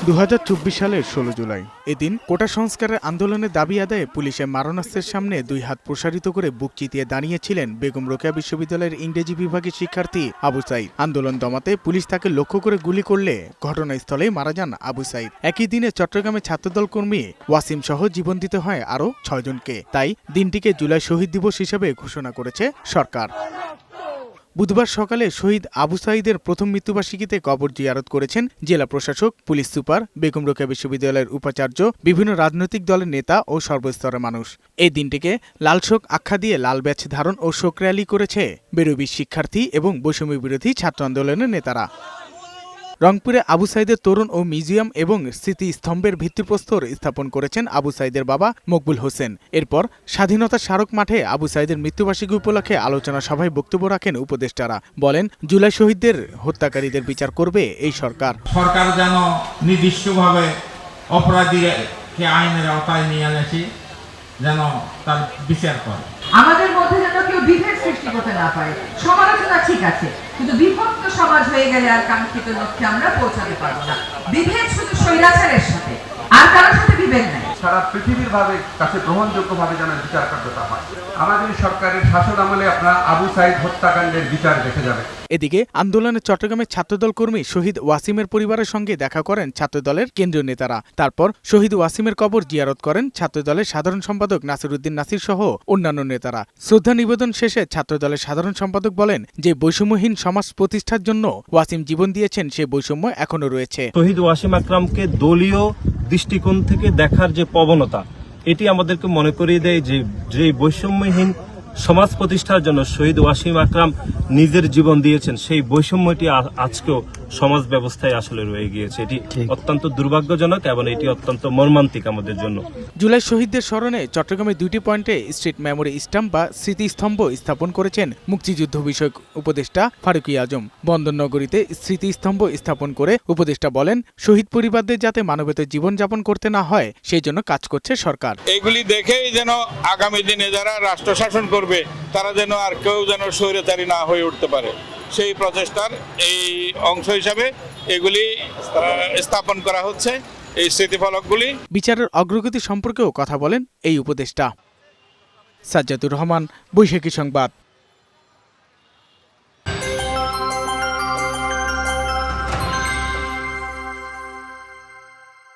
2024 সালের 16 জুলাই এদিন কোটা সংস্কারের আন্দোলনের দাবি আদায়ে পুলিশের মারণাস্ত্রের সামনে দুই হাত প্রসারিত করে বুক চিতিয়ে দাঁড়িয়েছিলেন বেগম রোকেয়া বিশ্ববিদ্যালয়ের ইংরেজি বিভাগের শিক্ষার্থী আবু সাইদ। আন্দোলন দমাতে পুলিশ তাকে লক্ষ্য করে গুলি করলে ঘটনাস্থলেই মারা যান আবু সাইদ। একই দিনে চট্টগ্রামে ছাত্রদল কর্মী ওয়াসিম সহ জীবন দিতে হয় আরও 6 জনকে। তাই দিনটিকে জুলাই শহীদ দিবস হিসেবে ঘোষণা করেছে সরকার। বুধবার সকালে শহীদ আবু সাইদের প্রথম মৃত্যুবার্ষিকীতে কবর জিয়ারত করেছেন জেলা প্রশাসক, পুলিশ সুপার, বেগম রোকেয়া বিশ্ববিদ্যালয়ের উপাচার্য, বিভিন্ন রাজনৈতিক দলের নেতা ও সর্বস্তরের মানুষ। এই দিনটিকে লাল শোক আখ্যা দিয়ে লাল ব্যাজ ধারণ ও শোক র্যালি করেছে বেরোবি শিক্ষার্থী এবং বৈষম্য বিরোধী ছাত্র আন্দোলনের নেতারা। রংপুরে আবু সাইদের তরুণ ও মিউজিয়াম এবং স্মৃতিস্তম্ভের ভিত্তিপ্রস্তর স্থাপন করেছেন আবু সাইদের বাবা মকবুল হোসেন। এরপর স্বাধীনতা স্মারক মাঠে আবু সাইদের মৃত্যুবার্ষিকী উপলক্ষে আলোচনা সভায় বক্তব্য রাখেন উপদেষ্টারা। বলেন, জুলাই শহীদদের হত্যাকারীদের বিচার করবে এই সরকার। সরকার যেন নির্দিষ্টভাবে অপরাধীকে আইনের আওতায় নিয়ে আসে, যেন তার বিচার করে। আমাদের মধ্যে যেন কেউ বিভেদ সৃষ্টি করতে না পারে। সমালোচনা ঠিক আছে, কিন্তু বিভক্ত সমাজ হয়ে গেলে আর কাঙ্ক্ষিত লক্ষ্যে আমরা পৌঁছাতে পারবো না। বিভেদ শুধু স্বৈরাচারের সাথে, আর কারোর সাথে বিভেদ নাই। সারা পৃথিবীর কাছে গ্রহণযোগ্যভাবে যেন বিচার কার্যতা হয়। আমাদের সরকারের শাসন আমলে আপনারা আবু সাইদ হত্যাকাণ্ডের বিচার দেখে যাবে। এদিকে আন্দোলনে চট্টগ্রামে ছাত্রদল কর্মী শহীদ ওয়াসিমের পরিবারের সঙ্গে দেখা করেন ছাত্রদলের কেন্দ্রীয় নেতারা। তারপর শহীদ ওয়াসিমের কবর জিয়ারত করেন ছাত্রদলের সাধারণ সম্পাদক নাসিরউদ্দিন নাসির সহ অন্যান্য নেতারা। শ্রদ্ধা নিবেদন শেষে ছাত্রদলের সাধারণ সম্পাদক বলেন যে বৈষম্যহীন সমাজ প্রতিষ্ঠার জন্য ওয়াসিম জীবন দিয়েছেন, সে বৈষম্য এখনো রয়েছে। শহীদ ওয়াসিম আকরামকে দলীয় দৃষ্টিকোণ থেকে দেখার যে প্রবণতা, এটি আমাদেরকে মনে করিয়ে দেয় যে বৈষম্যহীন সমাজ প্রতিষ্ঠার জন্য শহীদ ওয়াসিম আকরাম নিজের জীবন দিয়েছেন, সেই বৈষম্যটি আজকেও সমাজ ব্যবস্থায় আসলে রয়ে গিয়েছে। এটি অত্যন্ত দুর্ভাগ্যজনক এবং এটি অত্যন্ত মর্মান্তিক আমাদের জন্য। জুলাই শহীদদের স্মরণে চট্টগ্রামে 2টি পয়েন্টে স্ট্রিট মেমোরি স্ট্যাম্প বা স্মৃতিস্তম্ভ স্থাপন করেছেন মুক্তিযুদ্ধ বিষয়ক উপদেষ্টা ফারুকী আজম। বন্দরনগরীতে স্মৃতিস্তম্ভ স্থাপন করে উপদেষ্টা বলেন, শহীদ পরিবারদের যাতে মানবেতর জীবনযাপন করতে না হয় সেই জন্য কাজ করছে সরকার। এগুলি দেখেই যেন আগামী দিনে যারা রাষ্ট্র শাসন করবে তারা যেন আর কেউ যেন স্বৈরাচারী না হয়ে উঠতে পারে, সেই প্রচেষ্টার এই অংশ হিসাবে এগুলি স্থাপন করা হচ্ছে, এই স্মৃতিফলকগুলি। বিচারের অগ্রগতি সম্পর্কেও কথা বলেন এই উপদেষ্টা। সাজ্জাদুর রহমান, বৈশাখী সংবাদ।